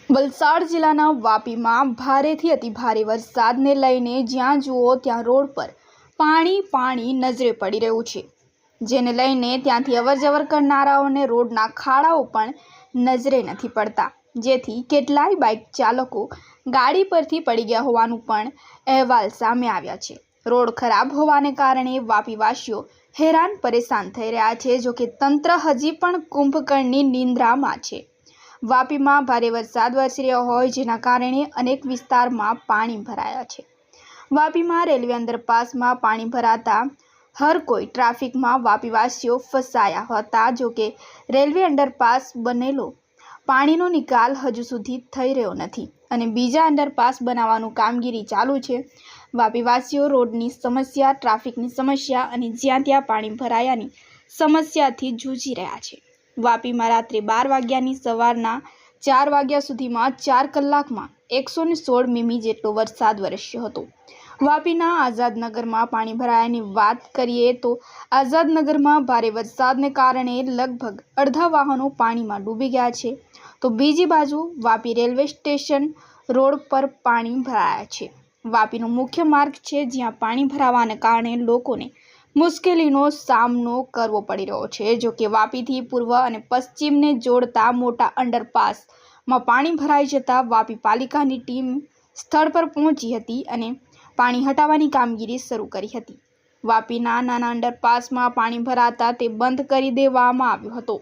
વલસાડ જિલ્લાના વાપીમાં ભારેથી અતિભારે વરસાદને લઈને જ્યાં જુઓ ત્યાં રોડ પર પાણી નજરે પડી રહ્યું છે, જેને લઈને ત્યાંથી અવરજવર કરનારાઓને રોડના ખાડાઓ પણ નજરે નથી પડતા, જેથી કેટલાય બાઇક ચાલકો ગાડી પરથી પડી ગયા હોવાનું પણ અહેવાલ સામે આવ્યા છે। રોડ ખરાબ હોવાને કારણે વાપીવાસીઓ હેરાન પરેશાન થઈ રહ્યા છે। જો કે તંત્ર હજી પણ કુંભકર્ણની નિંદ્રામાં છે। વાપીમાં ભારે વરસાદ વરસી રહ્યો હોય જેના કારણે અનેક વિસ્તારમાં પાણી ભરાયા છે। વાપીમાં રેલવે અંડરપાસમાં પાણી ભરાતા હર કોઈ ટ્રાફિકમાં વાપીવાસીઓ ફસાયા હતા। જો કે રેલવે અંડરપાસ બનેલો પાણીનો નિકાલ હજુ સુધી થઈ રહ્યો નથી અને બીજા અંડરપાસ બનાવવાનું કામગીરી ચાલુ છે। વાપીવાસીઓ રોડની સમસ્યા, ટ્રાફિકની સમસ્યા અને જ્યાં ત્યાં પાણી ભરાયાની સમસ્યાથી જૂજી રહ્યા છે। વાપીમાં રાત્રે 12 વાગ્યાની સવારના 4 વાગ્યા સુધીમાં 4 કલાકમાં 116 મીમી જેટલો વરસાદ વરસ્યો હતો। વાપીના આઝાદનગરમાં પાણી ભરાયાની વાત કરીએ તો આઝાદનગરમાં ભારે વરસાદને કારણે લગભગ અડધા વાહનો પાણીમાં ડૂબી ગયા છે, તો બીજી બાજુ વાપી રેલવે સ્ટેશન રોડ પર પાણી ભરાયા છે। વાપીનો મુખ્ય માર્ગ છે, જ્યાં પાણી ભરાવાને કારણે લોકોને મુશ્કેલીનો સામનો કરવો પડી રહ્યો છે। જો કે વાપીથી પૂર્વ અને પશ્ચિમને જોડતા મોટા અંડરપાસમાં પાણી ભરાઈ જતા વાપી પાલિકાની ટીમ સ્થળ પર પહોંચી હતી અને પાણી હટાવવાની કામગીરી શરૂ કરી હતી। વાપીના નાના અંડરપાસમાં પાણી ભરાતા તે બંધ કરી દેવામાં આવ્યો હતો।